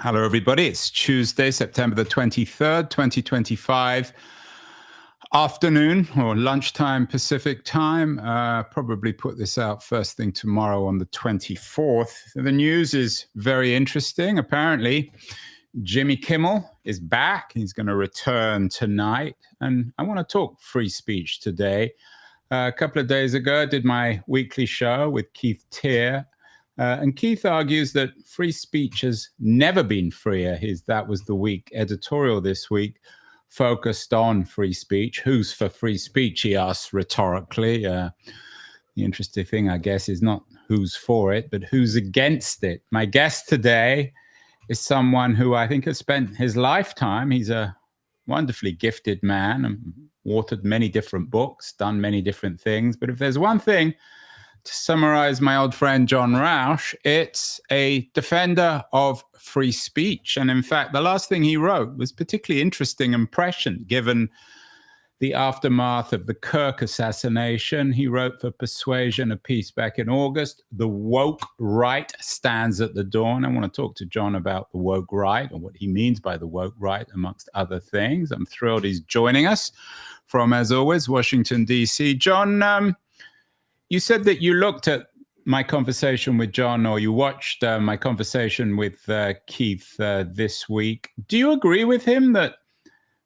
Hello, everybody. It's Tuesday, September the 23rd, 2025, afternoon or lunchtime Pacific time. Probably put this out first thing tomorrow on the 24th. The news is very interesting. Apparently, Jimmy Kimmel is back. He's going to return tonight. And I want to talk free speech today. A couple of days ago, I did my weekly show with Keith Teare. And Keith argues that free speech has never been freer. That was the week editorial this week, focused on free speech. Who's for free speech, he asks rhetorically. The interesting thing, I guess, is not who's for it, but who's against it. My guest today is someone who I think has spent his lifetime. He's a wonderfully gifted man and authored many different books, done many different things. But if there's one thing, to summarize my old friend John Rauch, it's a defender of free speech. And in fact, the last thing he wrote was particularly interesting and prescient, given the aftermath of the Kirk assassination. He wrote for Persuasion, a piece back in August, "The woke right stands at the dawn." I want to talk to John about the woke right and what he means by the woke right, amongst other things. I'm thrilled he's joining us from, as always, Washington, D.C. John, you said that you looked at my conversation with John, or you watched my conversation with Keith this week. Do you agree with him that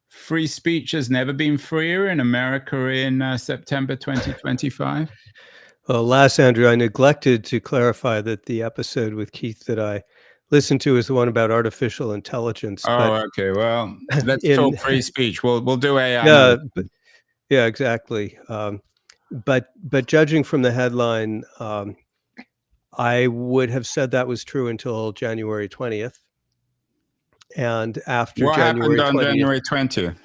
free speech has never been freer in America in September 2025? Well, last, Andrew, I neglected to clarify that the episode with Keith that I listened to is the one about artificial intelligence. Okay. Well, let's talk free speech. We'll do AI. Yeah, exactly. But judging from the headline, I would have said that was true until January 20th. And after what January happened on 20th, January 20th?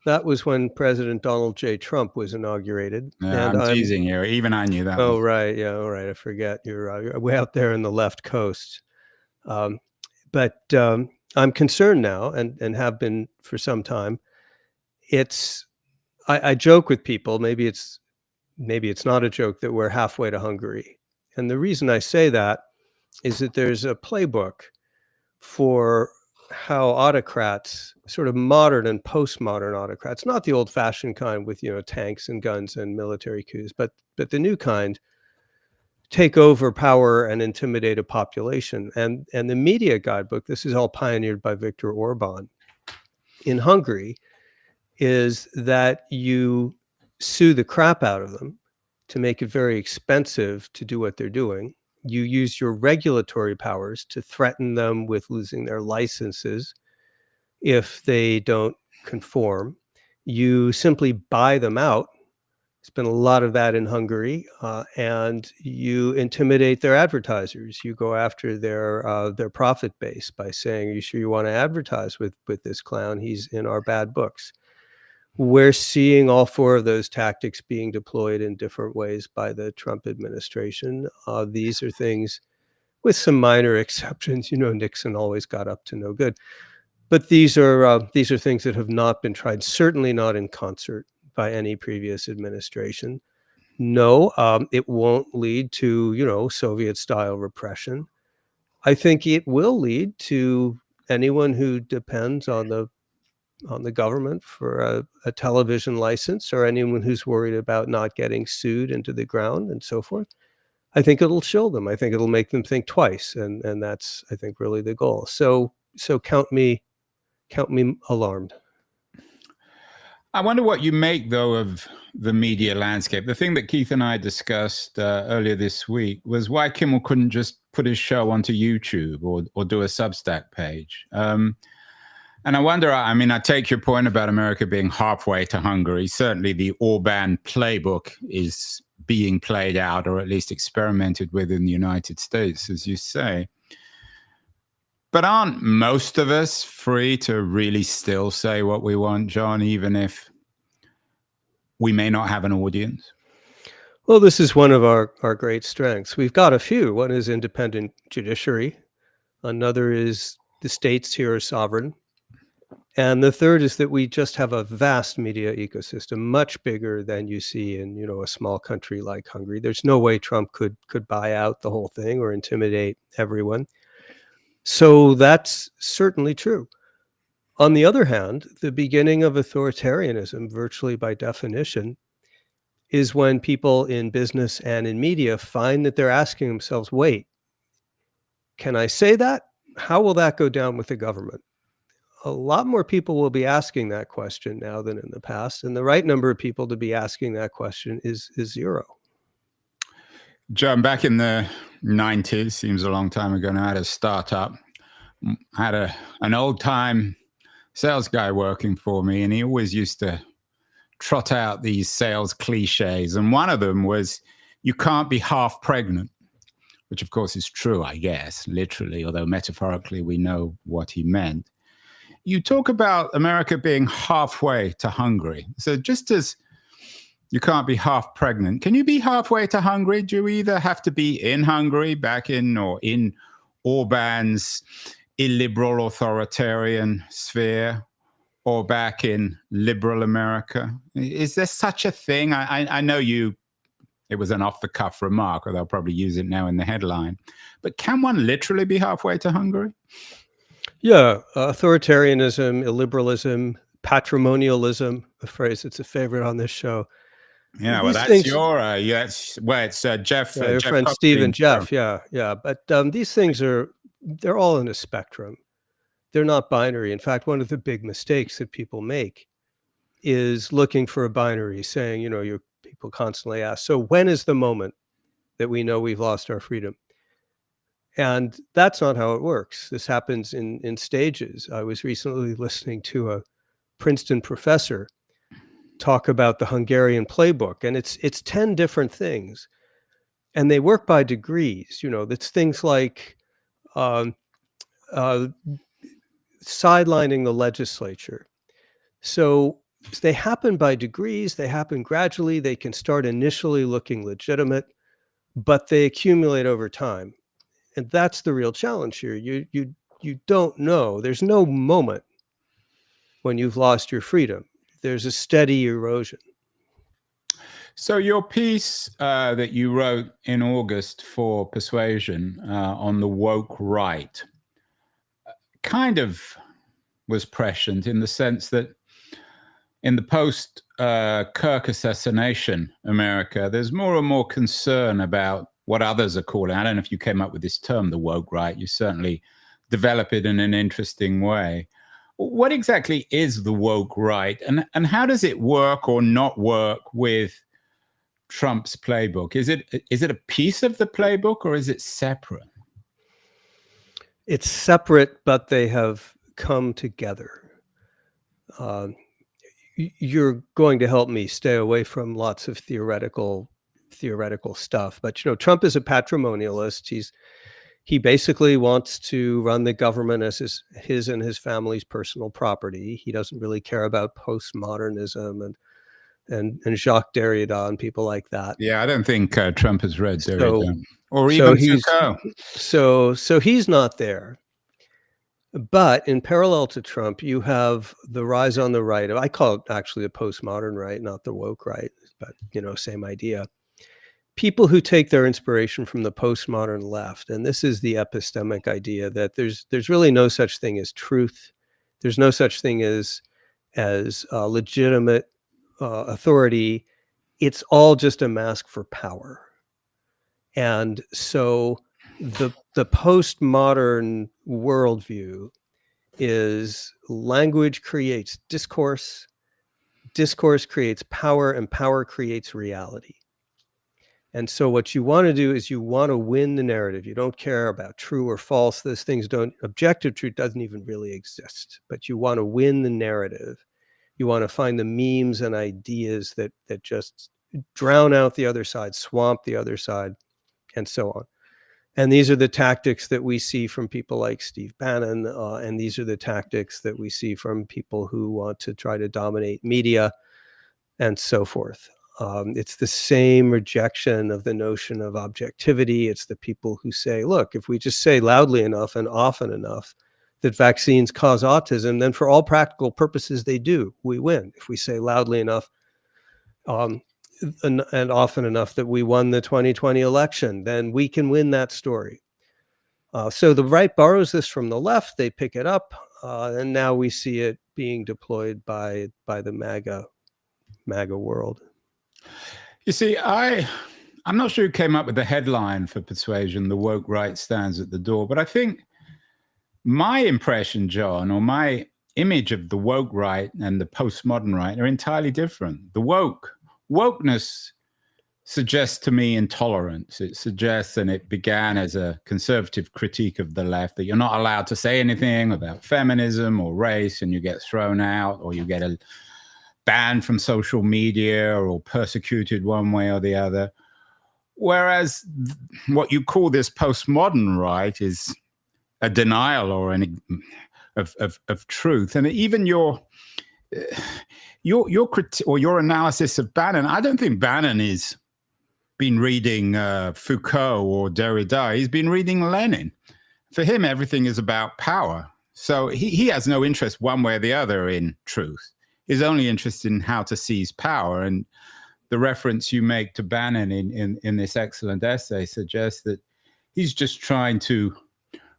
That was when President Donald J. Trump was inaugurated. Yeah, I'm teasing here. Even I knew that. Oh, right. Yeah, all right. I forget. You're way out there in the left coast. But I'm concerned now and have been for some time. I joke with people, maybe it's not a joke, that we're halfway to Hungary. And the reason I say that is that there's a playbook for how autocrats, sort of modern and postmodern autocrats, not the old-fashioned kind with, tanks and guns and military coups, but the new kind, take over power and intimidate a population. And the media guidebook, this is all pioneered by Viktor Orban in Hungary, is that you sue the crap out of them to make it very expensive to do what they're doing. You use your regulatory powers to threaten them with losing their licenses if they don't conform. You simply buy them out. There's been a lot of that in Hungary, and you intimidate their advertisers. You go after their profit base by saying, "Are you sure you want to advertise with this clown? He's in our bad books." We're seeing all four of those tactics being deployed in different ways by the Trump administration. These are things, with some minor exceptions, Nixon always got up to no good. But these are things that have not been tried, certainly not in concert by any previous administration. No, it won't lead to, Soviet-style repression. I think it will lead to anyone who depends on the government for a television license, or anyone who's worried about not getting sued into the ground and so forth. I think it'll chill them. I think it'll make them think twice. And that's, I think, really the goal. So count me alarmed. I wonder what you make, though, of the media landscape. The thing that Keith and I discussed earlier this week was why Kimmel couldn't just put his show onto YouTube or do a Substack page. And I wonder, I take your point about America being halfway to Hungary. Certainly the Orban playbook is being played out, or at least experimented with, in the United States, as you say. But aren't most of us free to really still say what we want, John, even if we may not have an audience? Well, this is one of our great strengths. We've got a few. One is independent judiciary. Another is the states here are sovereign. And the third is that we just have a vast media ecosystem, much bigger than you see in, a small country like Hungary. There's no way Trump could buy out the whole thing or intimidate everyone. So that's certainly true. On the other hand, the beginning of authoritarianism, virtually by definition, is when people in business and in media find that they're asking themselves, wait, can I say that? How will that go down with the government? A lot more people will be asking that question now than in the past, and the right number of people to be asking that question is zero. John, back in the 90s, seems a long time ago now, I had a startup. I had an old-time sales guy working for me, and he always used to trot out these sales cliches. And one of them was, you can't be half pregnant, which of course is true, I guess, literally, although metaphorically we know what he meant. You talk about America being halfway to Hungary. So just as you can't be half pregnant, can you be halfway to Hungary? Do you either have to be in Hungary, back in or in Orban's illiberal authoritarian sphere, or back in liberal America? Is there such a thing? I know it was an off-the-cuff remark, or they'll probably use it now in the headline. But can one literally be halfway to Hungary? Yeah, authoritarianism, illiberalism, patrimonialism, a phrase that's a favorite on this show. Yeah, well, These that's things, your, it's Jeff your Jeff friend Steve and Cockstein's show. Jeff, yeah. But these things they're all in a spectrum. They're not binary. In fact, one of the big mistakes that people make is looking for a binary, saying, people constantly ask, so when is the moment that we know we've lost our freedom? And that's not how it works. This happens in stages. I was recently listening to a Princeton professor talk about the Hungarian playbook, and it's 10 different things, and they work by degrees. That's things like um, uh, sidelining the legislature. So they happen by degrees, they happen gradually, they can start initially looking legitimate, but they accumulate over time. And that's the real challenge here. You don't know. There's no moment when you've lost your freedom. There's a steady erosion. So your piece that you wrote in August for Persuasion on the woke right kind of was prescient in the sense that in the post Kirk assassination America, there's more and more concern about what others are calling, I don't know if you came up with this term, the woke right. You certainly develop it in an interesting way. What exactly is the woke right, and how does it work or not work with Trump's playbook? Is it a piece of the playbook, or is it separate? It's separate, but they have come together. You're going to help me stay away from lots of theoretical stuff, but Trump is a patrimonialist. He basically wants to run the government as his and his family's personal property. He doesn't really care about postmodernism and Jacques Derrida and people like that. Yeah, I don't think Trump has read Derrida or so even he's Foucault. so he's not there. But in parallel to Trump, you have the rise on the right. I call it actually the postmodern right, not the woke right, but same idea. People who take their inspiration from the postmodern left, and this is the epistemic idea that there's really no such thing as truth. There's no such thing as legitimate authority. It's all just a mask for power. And so the postmodern worldview is language creates discourse, discourse creates power, and power creates reality. And so what you want to do is you want to win the narrative. You don't care about true or false. Those things don't, objective truth doesn't even really exist, but you want to win the narrative. You want to find the memes and ideas that just drown out the other side, swamp the other side, and so on. And these are the tactics that we see from people like Steve Bannon, and these are the tactics that we see from people who want to try to dominate media and so forth. It's the same rejection of the notion of objectivity. It's the people who say, look, if we just say loudly enough and often enough that vaccines cause autism, then for all practical purposes, they do. We win. If we say loudly enough and often enough that we won the 2020 election, then we can win that story. So the right borrows this from the left, they pick it up, and now we see it being deployed by the MAGA world. You see, I'm not sure who came up with the headline for Persuasion, "The Woke Right Stands at the Door," but I think my impression, John, or my image of the woke right and the postmodern right are entirely different. The wokeness suggests to me intolerance. It suggests, and it began as a conservative critique of the left, that you're not allowed to say anything about feminism or race, and you get thrown out, or you get a banned from social media, or persecuted one way or the other. Whereas what you call this postmodern right is a denial or of truth, and even your analysis of Bannon. I don't think Bannon is been reading Foucault or Derrida. He's been reading Lenin. For him, everything is about power. So he has no interest one way or the other in truth. He's only interested in how to seize power. And the reference you make to Bannon in this excellent essay suggests that he's just trying to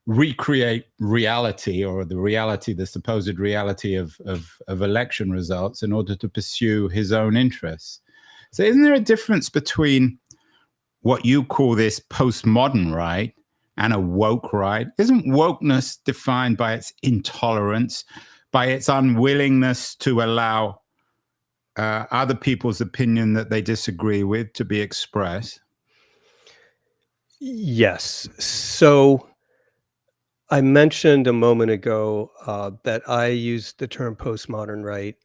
recreate reality, or the supposed reality of election results, in order to pursue his own interests. So isn't there a difference between what you call this postmodern right and a woke right? Isn't wokeness defined by its intolerance, by its unwillingness to allow other people's opinion that they disagree with to be expressed? Yes. So I mentioned a moment ago that I used the term postmodern right.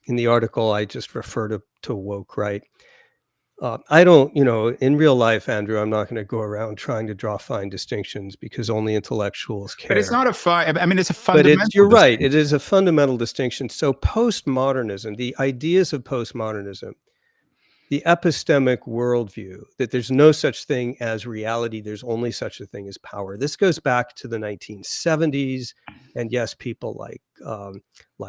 In the article, I just refer to woke right. I don't, in real life, Andrew, I'm not going to go around trying to draw fine distinctions, because only intellectuals care. But it's not a fine. I mean, it's a fundamental. But you're right. It is a fundamental distinction. So postmodernism, the ideas of postmodernism, the epistemic worldview that there's no such thing as reality, there's only such a thing as power. This goes back to the 1970s, and yes, people like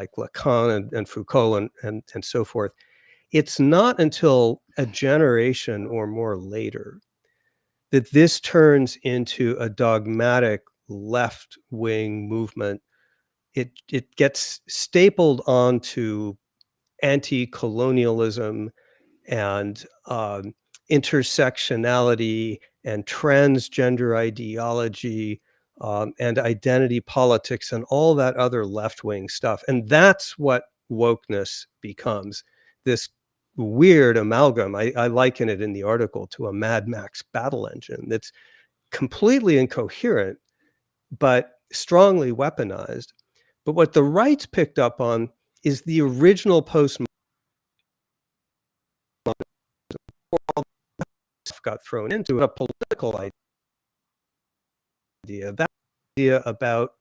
Lacan and Foucault and so forth. It's not until a generation or more later that this turns into a dogmatic left-wing movement. It gets stapled onto anti-colonialism and intersectionality and transgender ideology and identity politics and all that other left-wing stuff. And that's what wokeness becomes, this weird amalgam. I liken it in the article to a Mad Max battle engine that's completely incoherent, but strongly weaponized. But what the right's picked up on is the original postmodern got thrown into a political idea. That idea about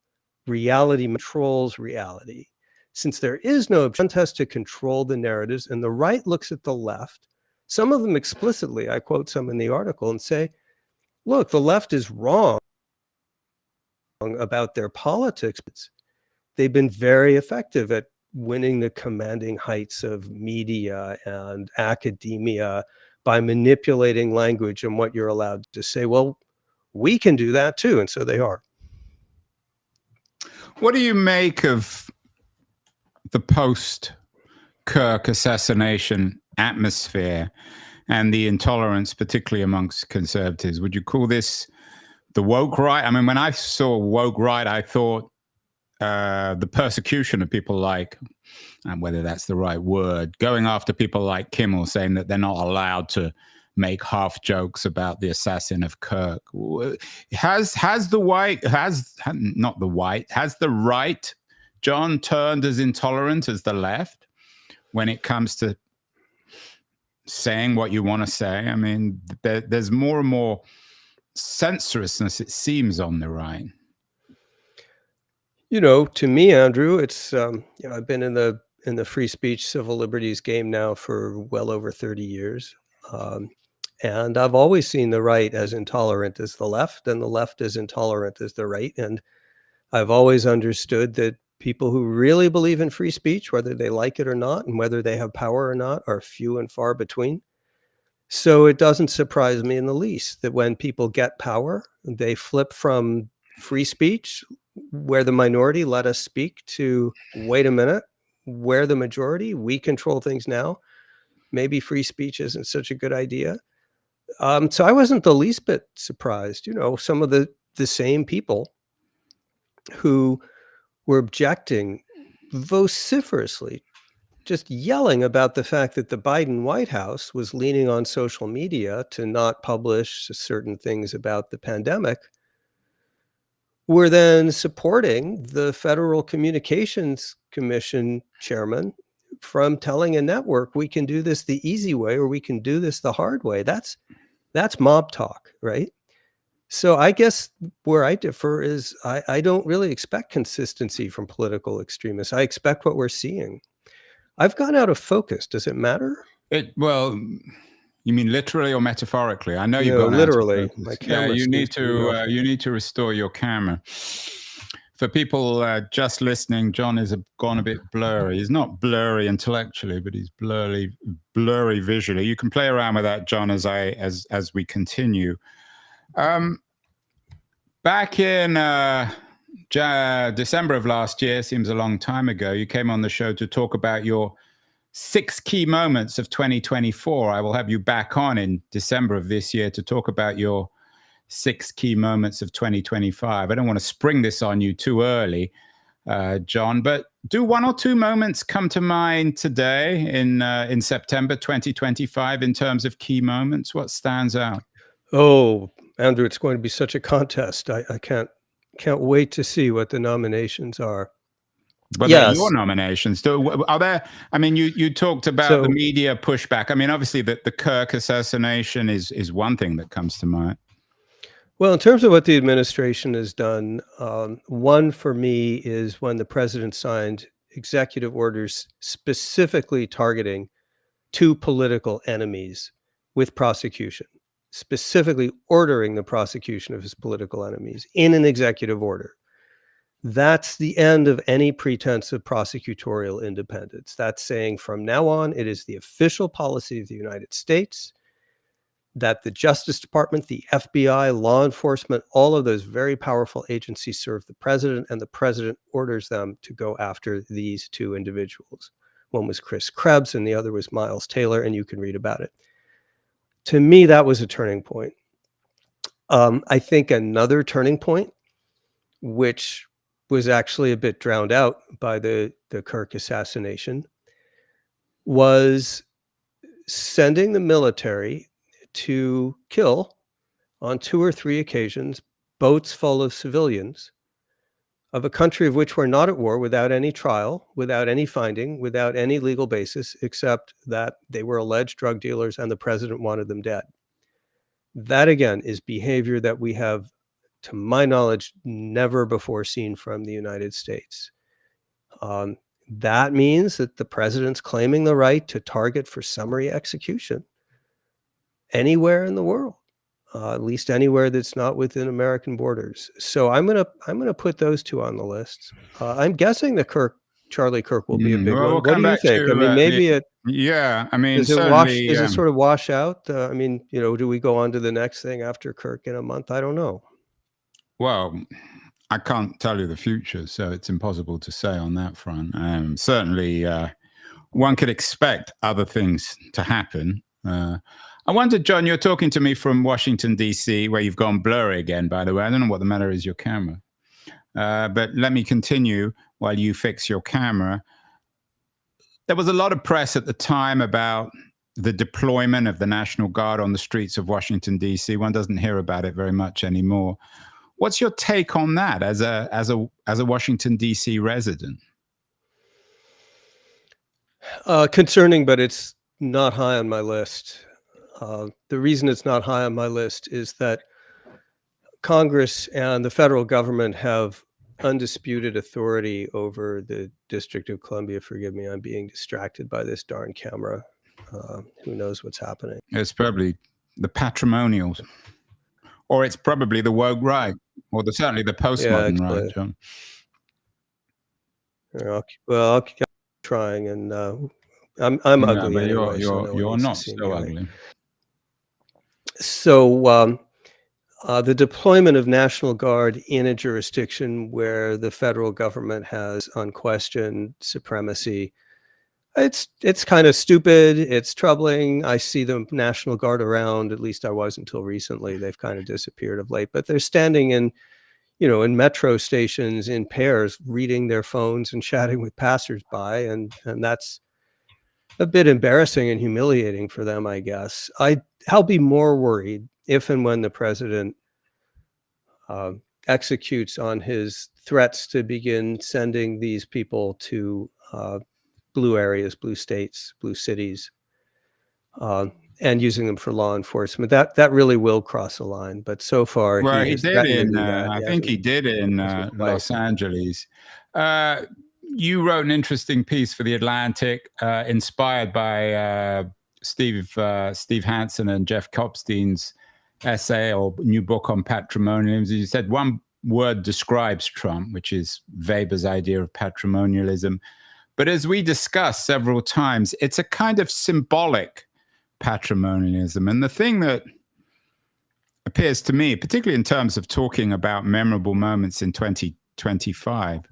reality controls reality. Since there is no contest to control the narratives, and the right looks at the left, some of them explicitly, I quote some in the article, and say, look, the left is wrong about their politics. They've been very effective at winning the commanding heights of media and academia by manipulating language and what you're allowed to say. Well, we can do that too, and so they are. What do you make of the post-Kirk assassination atmosphere and the intolerance, particularly amongst conservatives? Would you call this the woke right? I mean, when I saw woke right, I thought the persecution of people like, and whether that's the right word, going after people like Kimmel, saying that they're not allowed to make half jokes about the assassin of Kirk. Has the right, John, turned as intolerant as the left when it comes to saying what you want to say? I mean, there's more and more censoriousness, it seems, on the right. To me, Andrew, it's I've been in the free speech, civil liberties game now for well over 30 years. And I've always seen the right as intolerant as the left, and the left as intolerant as the right. And I've always understood that people who really believe in free speech, whether they like it or not, and whether they have power or not, are few and far between. So it doesn't surprise me in the least that when people get power, they flip from free speech, where the minority let us speak, to wait a minute, we're the majority, we control things now. Maybe free speech isn't such a good idea. So I wasn't the least bit surprised. Some of the same people who were objecting vociferously, just yelling about the fact that the Biden White House was leaning on social media to not publish certain things about the pandemic, were then supporting the Federal Communications Commission chairman from telling a network, we can do this the easy way or we can do this the hard way. That's mob talk, right? So I guess where I differ is I don't really expect consistency from political extremists. I expect what we're seeing. I've gone out of focus. Does it matter? Well, you mean literally or metaphorically? I know you've No, gone out of literally. focus. My Yeah, camera you seems to be muffled. you need to restore your camera. For people just listening, John has gone a bit blurry. He's not blurry intellectually, but he's blurry visually. You can play around with that, John, as we continue. Back in December of last year, seems a long time ago, you came on the show to talk about your 6 key moments of 2024. I will have you back on in December of this year to talk about your 6 key moments of 2025. I don't want to spring this on you too early, John, but do 1 or 2 moments come to mind today in September 2025 in terms of key moments? What stands out? Oh, Andrew, it's going to be such a contest. I can't wait to see what the nominations are. But they're your nominations. Are there? I mean, you talked about the media pushback. I mean, obviously, the Kirk assassination is one thing that comes to mind. Well, in terms of what the administration has done, one for me is when the president signed executive orders specifically targeting 2 political enemies with prosecution, specifically ordering the prosecution of his political enemies in an executive order. That's the end of any pretense of prosecutorial independence. That's saying from now on, it is the official policy of the United States that the Justice Department, the FBI, law enforcement, all of those very powerful agencies serve the president, and the president orders them to go after these 2 individuals. One was Chris Krebs and the other was Miles Taylor, and you can read about it. To me, that was a turning point. I think another turning point, which was actually a bit drowned out by the Kirk assassination, was sending the military to kill, on 2 or 3 occasions, boats full of civilians of a country of which we're not at war, without any trial, without any finding, without any legal basis, except that they were alleged drug dealers and the president wanted them dead. That, again, is behavior that we have, to my knowledge, never before seen from the United States. That means that the president's claiming the right to target for summary execution anywhere in the world, at least anywhere that's not within American borders. So I'm gonna put those 2 on the list. I'm guessing that Charlie Kirk will be a big one. We'll what do you think? I mean, maybe it. Yeah, I mean, does it certainly. Does it sort of wash out? I mean, do we go on to the next thing after Kirk in a month? I don't know. Well, I can't tell you the future, so it's impossible to say on that front. Certainly, one could expect other things to happen. I wonder, John, you're talking to me from Washington, D.C., where you've gone blurry again, by the way. I don't know what the matter is, your camera. But let me continue while you fix your camera. There was a lot of press at the time about the deployment of the National Guard on the streets of Washington, D.C. One doesn't hear about it very much anymore. What's your take on that as a Washington, D.C. resident? Concerning, but it's not high on my list. The reason it's not high on my list is that Congress and the federal government have undisputed authority over the District of Columbia. Forgive me, I'm being distracted by this darn camera. Who knows what's happening? It's probably the patrimonials, or it's probably the woke right, or certainly the postmodern right, John. I'll keep trying, and I'm ugly anyway. You're not so ugly. So the deployment of National Guard in a jurisdiction where the federal government has unquestioned supremacy, it's kind of stupid. It's troubling. I see the National Guard around. At least I was until recently. They've kind of disappeared of late, but they're standing in, in metro stations in pairs, reading their phones and chatting with passersby, and that's a bit embarrassing and humiliating for them, I guess. I'll be more worried if and when the president executes on his threats to begin sending these people to blue areas, blue states, blue cities, and using them for law enforcement. That really will cross a line. But so far, Well, he he has did threatened to in, do that. I think he did in hasn't quite. Los Angeles. You wrote an interesting piece for The Atlantic, inspired by Steve Hansen and Jeff Kopstein's essay or new book on patrimonialism. You said one word describes Trump, which is Weber's idea of patrimonialism. But as we discussed several times, it's a kind of symbolic patrimonialism. And the thing that appears to me, particularly in terms of talking about memorable moments in 2025,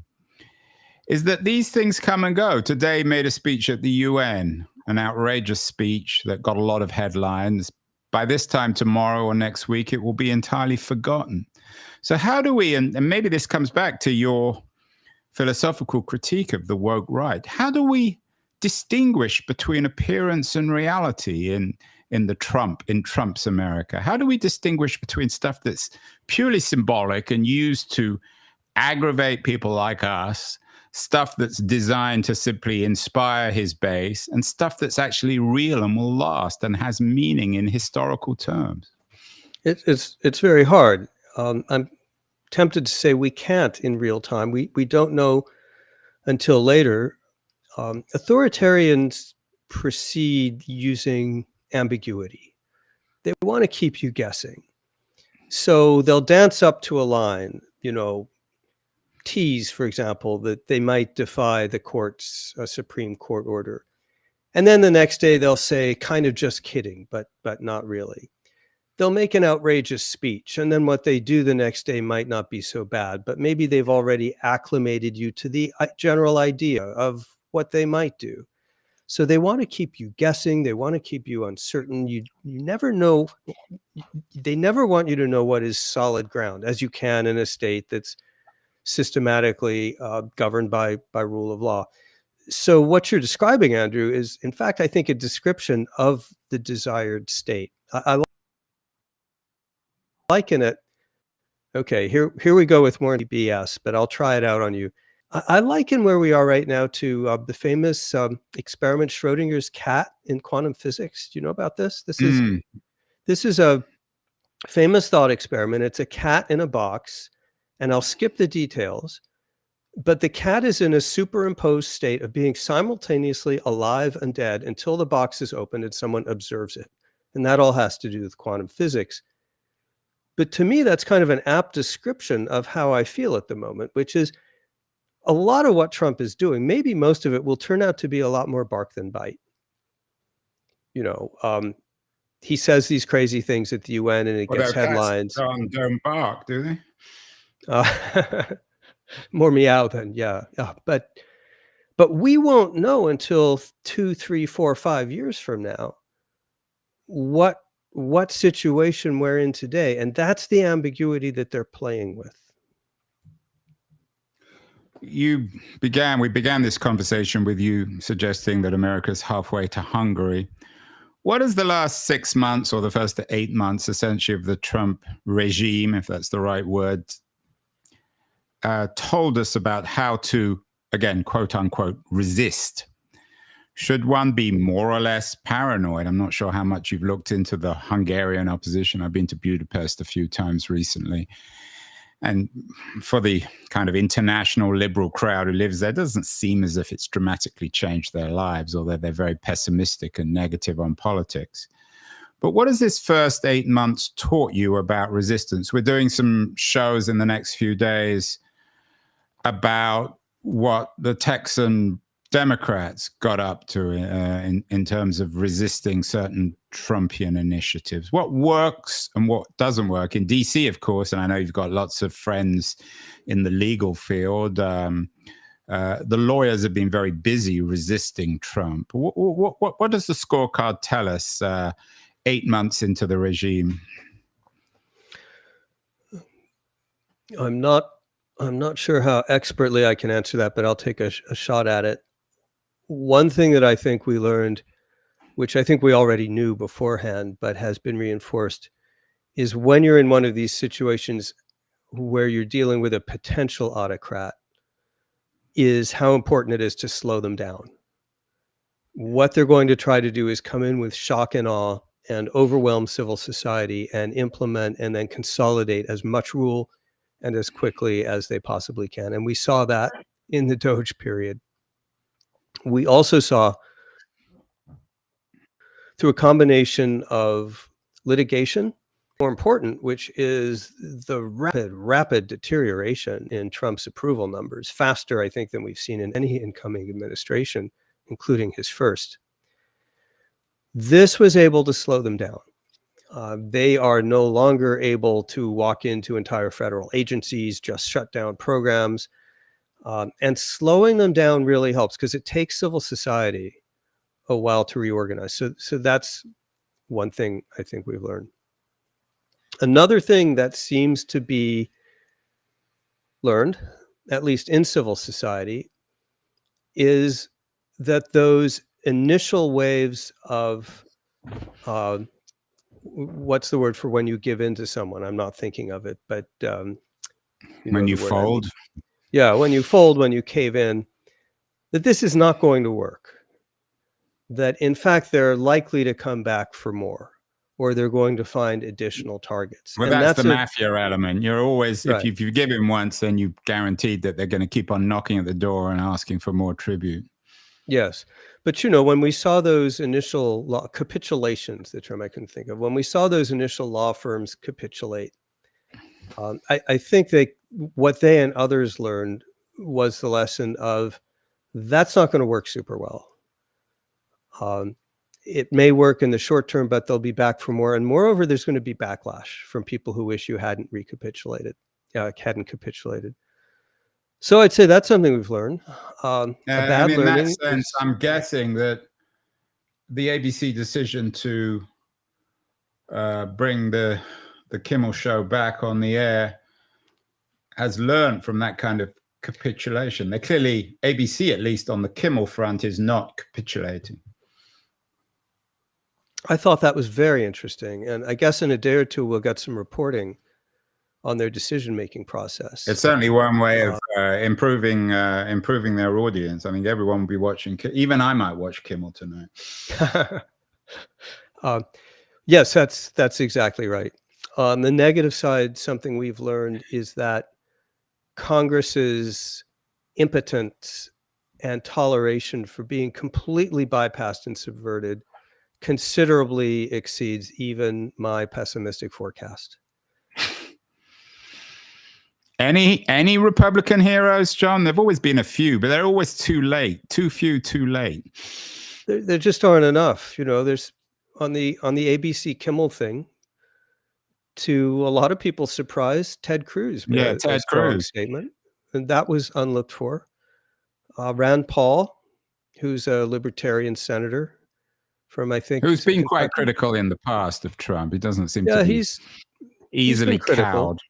is that these things come and go. Today made a speech at the UN, an outrageous speech that got a lot of headlines. By this time tomorrow or next week, it will be entirely forgotten. So how do we, and maybe this comes back to your philosophical critique of the woke right, how do we distinguish between appearance and reality in Trump's America? How do we distinguish between stuff that's purely symbolic and used to aggravate people like us, stuff that's designed to simply inspire his base, and stuff that's actually real and will last and has meaning in historical terms? It's very hard. I'm tempted to say we can't in real time. We don't know until later. Authoritarians proceed using ambiguity. They want to keep you guessing. So they'll dance up to a line, tease, for example, that they might defy the court's Supreme Court order. And then the next day they'll say, kind of just kidding, but not really. They'll make an outrageous speech, and then what they do the next day might not be so bad, but maybe they've already acclimated you to the general idea of what they might do. So they want to keep you guessing. They want to keep you uncertain. You never know. They never want you to know what is solid ground, as you can in a state that's systematically governed by rule of law. So what you're describing, Andrew, is, in fact, I think a description of the desired state. I liken it. Okay, here we go with more BS, but I'll try it out on you. I liken where we are right now to the famous experiment Schrodinger's cat in quantum physics. Do you know about this? This is a famous thought experiment. It's a cat in a box, and I'll skip the details, but the cat is in a superimposed state of being simultaneously alive and dead until the box is opened and someone observes it. And that all has to do with quantum physics. But to me, that's kind of an apt description of how I feel at the moment, which is a lot of what Trump is doing, maybe most of it will turn out to be a lot more bark than bite. He says these crazy things at the UN and it gets headlines. Don't bark, do they? More meow than yeah. But we won't know until 2, 3, 4, 5 years from now what situation we're in today, and that's the ambiguity that they're playing with. We began this conversation with you suggesting that America's halfway to Hungary. What has the last 6 months or the first 8 months, essentially, of the Trump regime, if that's the right word, told us about how to, again, quote unquote, resist? Should one be more or less paranoid? I'm not sure how much you've looked into the Hungarian opposition. I've been to Budapest a few times recently. And for the kind of international liberal crowd who lives there, it doesn't seem as if it's dramatically changed their lives, although they're very pessimistic and negative on politics. But what has this first 8 months taught you about resistance? We're doing some shows in the next few days about what the Texan Democrats got up to in terms of resisting certain Trumpian initiatives? What works and what doesn't work? In DC, of course, and I know you've got lots of friends in the legal field, the lawyers have been very busy resisting Trump. What does the scorecard tell us 8 months into the regime? I'm not sure how expertly I can answer that, but I'll take a shot at it. One thing that I think we learned, which I think we already knew beforehand, but has been reinforced, is when you're in one of these situations where you're dealing with a potential autocrat, is how important it is to slow them down. What they're going to try to do is come in with shock and awe and overwhelm civil society and implement and then consolidate as much rule and as quickly as they possibly can. And we saw that in the Doge period. We also saw, through a combination of litigation, more important, which is the rapid deterioration in Trump's approval numbers, faster, I think, than we've seen in any incoming administration, including his first. This was able to slow them down. They are no longer able to walk into entire federal agencies, just shut down programs. And slowing them down really helps because it takes civil society a while to reorganize. So that's one thing I think we've learned. Another thing that seems to be learned, at least in civil society, is that those initial waves of what's the word for when you give in to someone? I'm not thinking of it, but when you fold. Yeah, when you fold, when you cave in, that this is not going to work. That in fact, they're likely to come back for more, or they're going to find additional targets. Well, and that's the mafia element. You're always, right. if you've given once, then you've guaranteed that they're going to keep on knocking at the door and asking for more tribute. Yes. But, you know, when we saw those initial capitulations, the term I couldn't think of, when we saw those initial law firms capitulate, I think what they and others learned was the lesson of that's not going to work super well. It may work in the short term, but they'll be back for more. And moreover, there's going to be backlash from people who wish you hadn't capitulated. So I'd say that's something we've learned. And in that sense, I'm guessing that the ABC decision to bring the Kimmel show back on the air has learned from that kind of capitulation. They clearly, ABC, at least on the Kimmel front, is not capitulating. I thought that was very interesting. And I guess in a day or two, we'll get some reporting on their decision-making process. It's certainly one way of improving their audience. I mean, everyone will be watching. Even I might watch Kimmel tonight. Yes, that's exactly right. On the negative side, something we've learned is that Congress's impotence and toleration for being completely bypassed and subverted considerably exceeds even my pessimistic forecast. Any Republican heroes, John? There've always been a few, but they're always too late. Too few, too late. There just aren't enough. You know, there's on the ABC Kimmel thing, to a lot of people's surprise, Ted Cruz made a strong statement, and that was unlooked for. Rand Paul, who's a libertarian senator from, I think, who's been quite critical in the past of Trump. He doesn't seem to be he's easily cowed.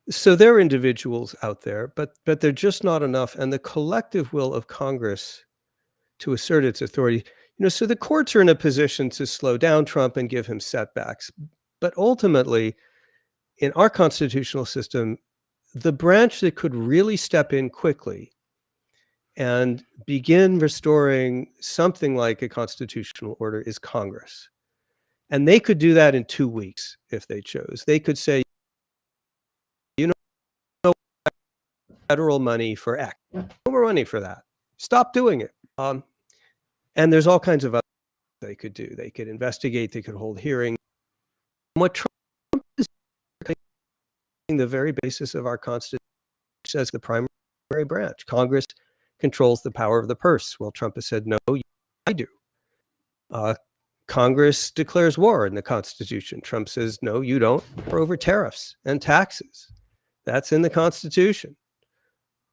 So there are individuals out there, but they're just not enough. And the collective will of Congress to assert its authority, you know, so the courts are in a position to slow down Trump and give him setbacks. But ultimately, in our constitutional system, the branch that could really step in quickly and begin restoring something like a constitutional order is Congress. And they could do that in 2 weeks if they chose. They could say, you know, federal money for X. No more money for that. Stop doing it. And there's all kinds of other things they could do. They could investigate. They could hold hearings. What Trump is the very basis of our Constitution as the primary branch. Congress controls the power of the purse. Well, Trump has said, no, I do. Congress declares war in the Constitution. Trump says, no, you don't. We're over tariffs and taxes. That's in the Constitution.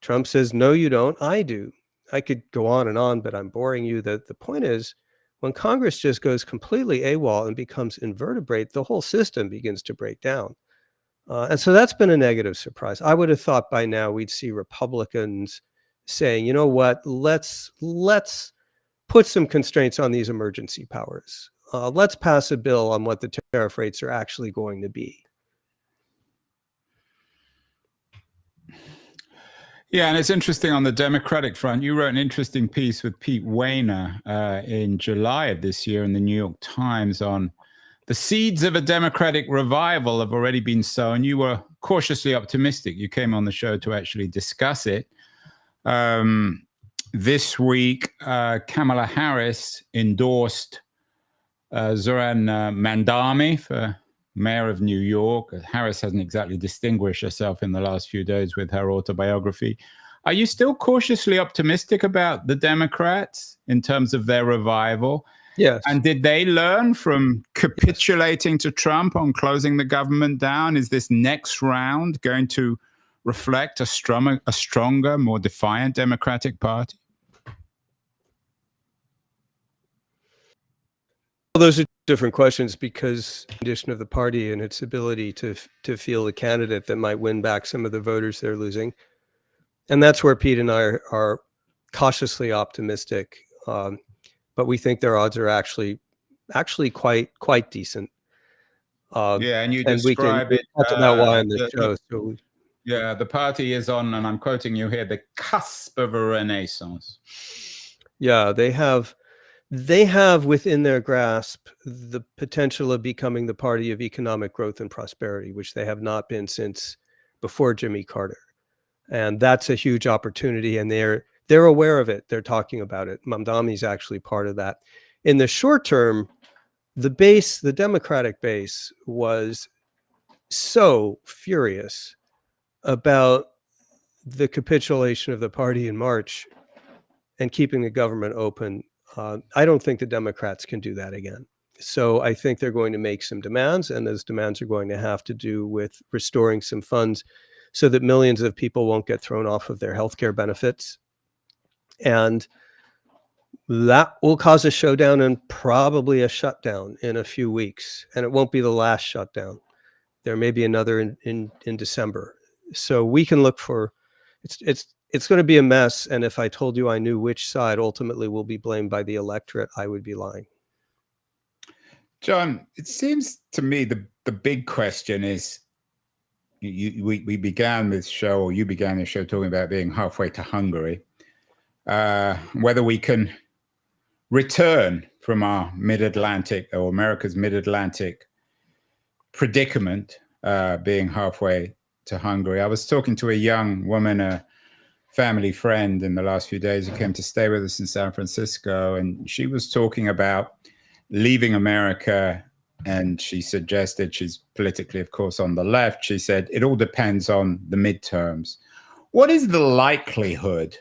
Trump says, no, you don't. I do. I could go on, but I'm boring you. The point is, when Congress just goes completely AWOL and becomes invertebrate, the whole system begins to break down. And so that's been a negative surprise. I would have thought by now we'd see Republicans saying, you know what, let's put some constraints on these emergency powers. Let's pass a bill on what the tariff rates are actually going to be. Yeah, and it's interesting on the Democratic front. You wrote an interesting piece with Pete Wehner in July of this year in the New York Times on the seeds of a Democratic revival have already been sown. You were cautiously optimistic. You came on the show to actually discuss it. This week, Kamala Harris endorsed Zoran Mandami for mayor of New York. Harris hasn't exactly distinguished herself in the last few days with her autobiography. Are you still cautiously optimistic about the Democrats in terms of their revival? Yes. And did they learn from capitulating to Trump on closing the government down? Is this next round going to reflect a stronger, more defiant Democratic Party? Well, those are different questions, because the condition of the party and its ability to field a candidate that might win back some of the voters they're losing. And that's where Pete and I are cautiously optimistic. But we think their odds are actually quite decent. Yeah, and you and describe we can it. talk about why on this show. So yeah, the party is on, and I'm quoting you here, the cusp of a renaissance. Yeah, they have within their grasp the potential of becoming the party of economic growth and prosperity, which they have not been since before Jimmy Carter. And that's a huge opportunity, and they're aware of it. They're talking about it. Mamdani's actually part of that. In the short term, the Democratic base was so furious about the capitulation of the party in March and keeping the government open. I don't think the Democrats can do that again. So I think they're going to make some demands, and those demands are going to have to do with restoring some funds so that millions of people won't get thrown off of their healthcare benefits. And that will cause a showdown and probably a shutdown in a few weeks. And it won't be the last shutdown. There may be another in December. So we can look for, it's going to be a mess. And if I told you I knew which side ultimately will be blamed by the electorate, I would be lying. John, it seems to me the big question is, we began this show, or you began the show talking about being halfway to Hungary, whether we can return from our mid-Atlantic, or America's mid-Atlantic predicament, being halfway to Hungary. I was talking to a young woman, a family friend, in the last few days, who came to stay with us in San Francisco, and she was talking about leaving America. And she suggested, she's politically, of course, on the left, she said, it all depends on the midterms. What is the likelihood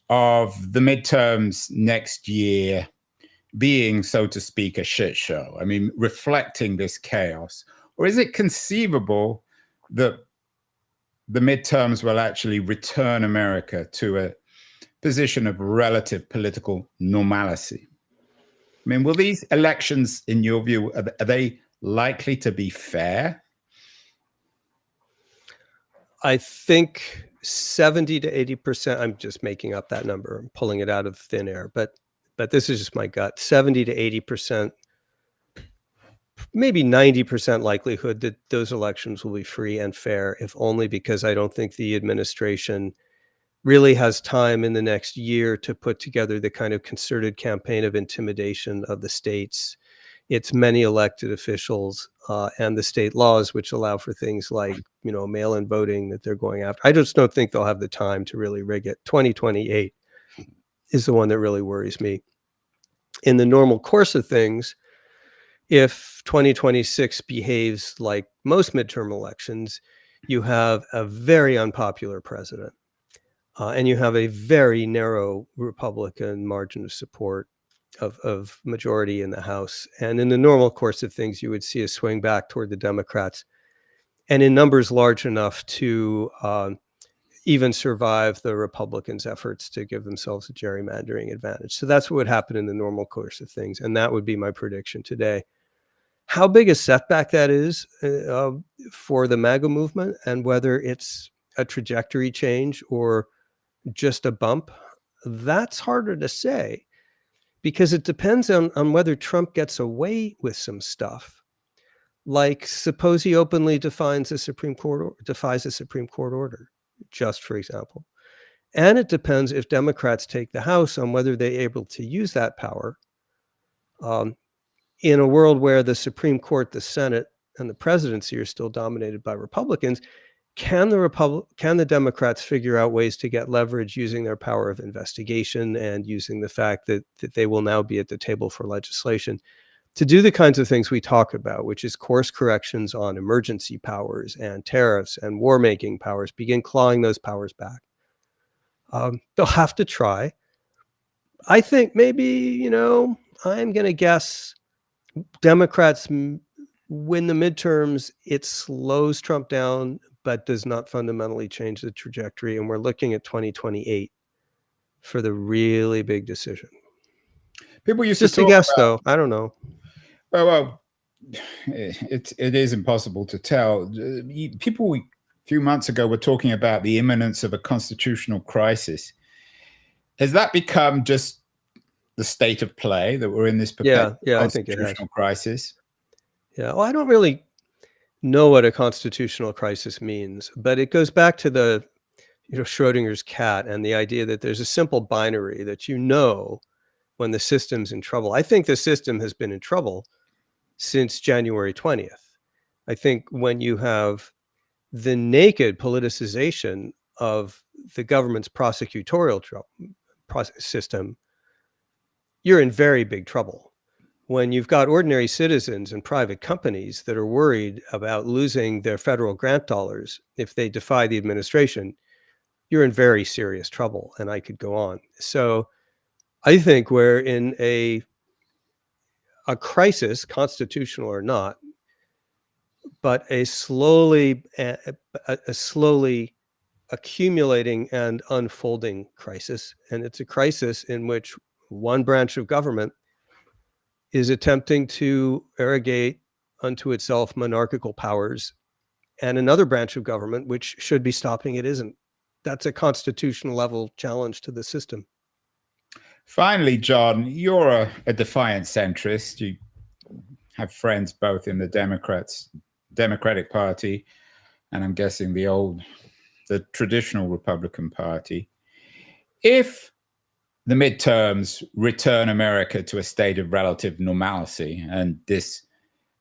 of the midterms next year being, so to speak, a shit show? I mean, reflecting this chaos? Or is it conceivable that the midterms will actually return America to a position of relative political normalcy? I mean, will these elections, in your view, are they likely to be fair? I think 70 to 80%, I'm just making up that number, I'm pulling it out of thin air, but this is just my gut, 70 to 80%, maybe 90% likelihood that those elections will be free and fair, if only because I don't think the administration really has time in the next year to put together the kind of concerted campaign of intimidation of the states, its many elected officials, and the state laws, which allow for things like, mail-in voting that they're going after. I just don't think they'll have the time to really rig it. 2028 is the one that really worries me. In the normal course of things, if 2026 behaves like most midterm elections, you have a very unpopular president. and you have a very narrow Republican margin of support of majority in the House. And in the normal course of things, you would see a swing back toward the Democrats, and in numbers large enough to even survive the Republicans' efforts to give themselves a gerrymandering advantage. So that's what would happen in the normal course of things, and that would be my prediction today. How big a setback that is for the MAGA movement, and whether it's a trajectory change or just a bump, that's harder to say, because it depends on whether Trump gets away with some stuff. Like, suppose he openly defies a Supreme Court order, just for example. And it depends if Democrats take the House on whether they're able to use that power. In a world where the Supreme Court, the Senate, and the presidency are still dominated by Republicans, can the Democrats figure out ways to get leverage using their power of investigation and using the fact that they will now be at the table for legislation to do the kinds of things we talk about, which is course corrections on emergency powers and tariffs and war-making powers, begin clawing those powers back? They'll have to try. I think maybe, I'm going to guess Democrats win the midterms. It slows Trump down, but does not fundamentally change the trajectory. And we're looking at 2028 for the really big decision. People used Just to talk a guess, about, though. I don't know. well, it is impossible to tell. People a few months ago were talking about the imminence of a constitutional crisis. Has that become just the state of play, that we're in this perpetual constitutional crisis? Yeah, well, I don't really know what a constitutional crisis means, but it goes back to the Schrodinger's cat and the idea that there's a simple binary that when the system's in trouble. I think the system has been in trouble since January 20th. I think when you have the naked politicization of the government's prosecutorial system, you're in very big trouble. When you've got ordinary citizens and private companies that are worried about losing their federal grant dollars if they defy the administration, you're in very serious trouble. And I could go on. So I think we're in a crisis, constitutional or not, but a slowly accumulating and unfolding crisis. And it's a crisis in which one branch of government is attempting to arrogate unto itself monarchical powers, and another branch of government, which should be stopping it, isn't. That's a constitutional level challenge to the system. Finally, John, you're a defiant centrist. You have friends both in the Democratic Party, and I'm guessing the traditional Republican Party. If the midterms return America to a state of relative normalcy, and this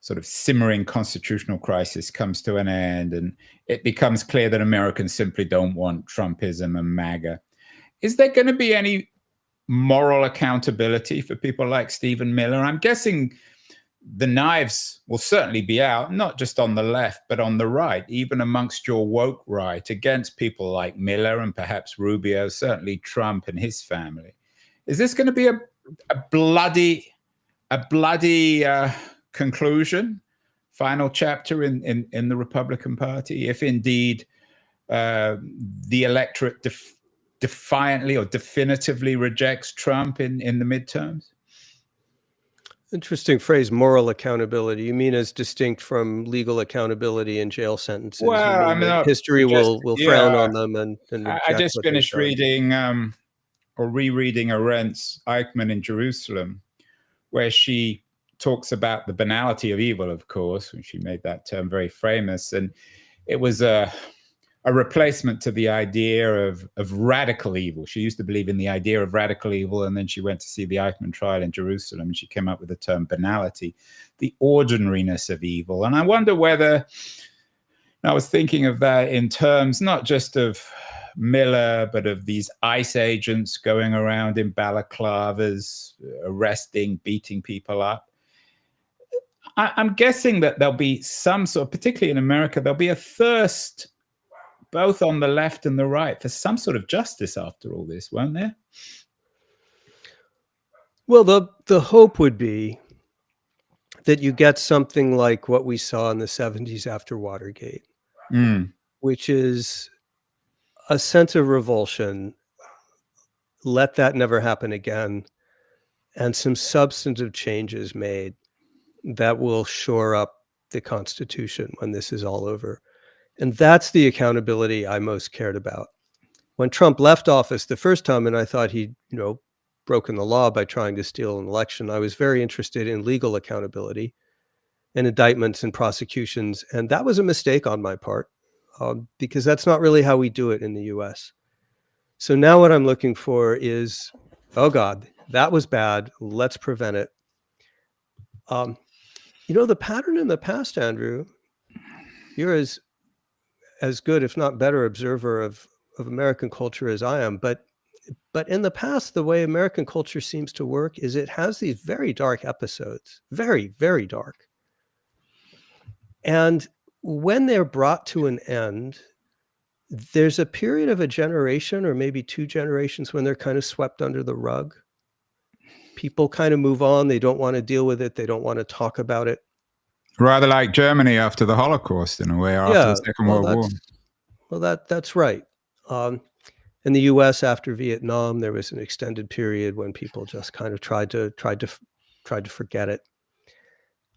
sort of simmering constitutional crisis comes to an end, and it becomes clear that Americans simply don't want Trumpism and MAGA, is there going to be any moral accountability for people like Stephen Miller? I'm guessing the knives will certainly be out, not just on the left, but on the right, even amongst your woke right, against people like Miller and perhaps Rubio, certainly Trump and his family. Is this going to be a bloody conclusion, final chapter in the Republican Party, if indeed the electorate defiantly or definitively rejects Trump in the midterms? Interesting phrase, moral accountability. You mean as distinct from legal accountability and jail sentences? Well, I mean, history will frown on them and I just finished reading or rereading Arendt's Eichmann in Jerusalem, where she talks about the banality of evil, of course, when she made that term very famous. And it was a replacement to the idea of radical evil. She used to believe in the idea of radical evil, and then she went to see the Eichmann trial in Jerusalem, and she came up with the term banality, the ordinariness of evil. And I wonder whether, I was thinking of that in terms not just of Miller, but of these ICE agents going around in balaclavas, arresting, beating people up. I'm guessing that there'll be some sort, particularly in America, there'll be a thirst both on the left and the right, for some sort of justice after all this, won't there? Well, the hope would be that you get something like what we saw in the 70s after Watergate, which is a sense of revulsion. Let that never happen again, and some substantive changes made that will shore up the Constitution when this is all over. And that's the accountability I most cared about. When Trump left office the first time, and I thought he'd, broken the law by trying to steal an election, I was very interested in legal accountability and indictments and prosecutions. And that was a mistake on my part, because that's not really how we do it in the US. So now what I'm looking for is, oh God, that was bad. Let's prevent it. The pattern in the past, Andrew, you're as good, if not better, observer of American culture as I am. But in the past, the way American culture seems to work is it has these very dark episodes, very, very dark. And when they're brought to an end, there's a period of a generation or maybe 2 generations when they're kind of swept under the rug. People kind of move on. They don't want to deal with it. They don't want to talk about it. Rather like Germany after the Holocaust, in a way, after the Second World War. Well, that's right. In the U.S. after Vietnam, there was an extended period when people just kind of tried to forget it.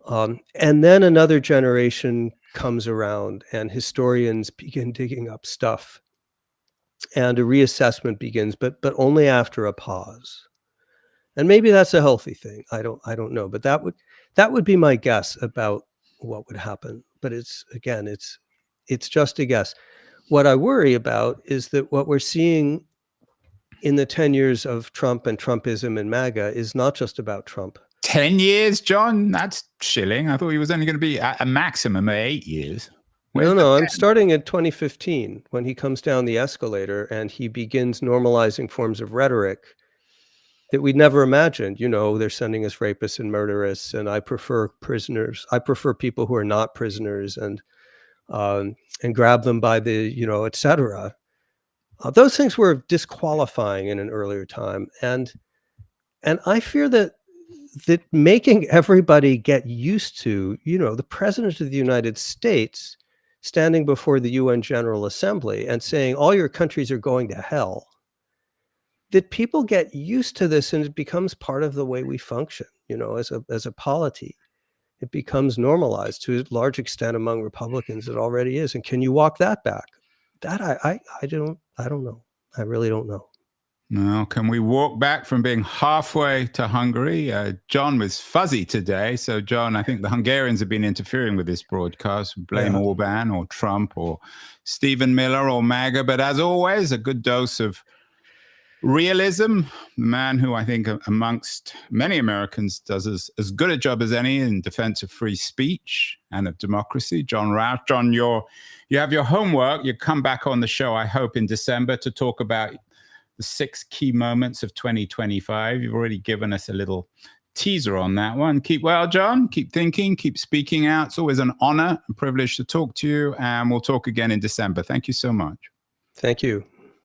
And then another generation comes around, and historians begin digging up stuff, and a reassessment begins, but only after a pause. And maybe that's a healthy thing. I don't know, but that would be my guess about what would happen. But it's just a guess. What I worry about is that what we're seeing in the 10 years of Trump and Trumpism and MAGA is not just about Trump. 10 years, John? That's chilling. I thought he was only going to be at a maximum of 8 years. No, I'm starting at 2015 when he comes down the escalator and he begins normalizing forms of rhetoric that we'd never imagined. They're sending us rapists and murderers, and I prefer prisoners. I prefer people who are not prisoners, and grab them by the, et cetera. Those things were disqualifying in an earlier time. And I fear that making everybody get used to, the President of the United States standing before the UN General Assembly and saying, all your countries are going to hell, that people get used to this and it becomes part of the way we function, as a polity. It becomes normalized to a large extent among Republicans. It already is. And can you walk that back? That I don't know. I really don't know. Now, can we walk back from being halfway to Hungary? John was fuzzy today. So, John, I think the Hungarians have been interfering with this broadcast. Blame Orban or Trump or Stephen Miller or MAGA. But as always, a good dose of realism. The man who I think amongst many Americans does as good a job as any in defense of free speech and of democracy. John Rauch. John, you have your homework. You come back on the show, I hope, in December to talk about the 6 key moments of 2025. You've already given us a little teaser on that one. Keep well, John. Keep thinking, keep speaking out. It's always an honor and privilege to talk to you. And we'll talk again in December. Thank you so much. Thank you.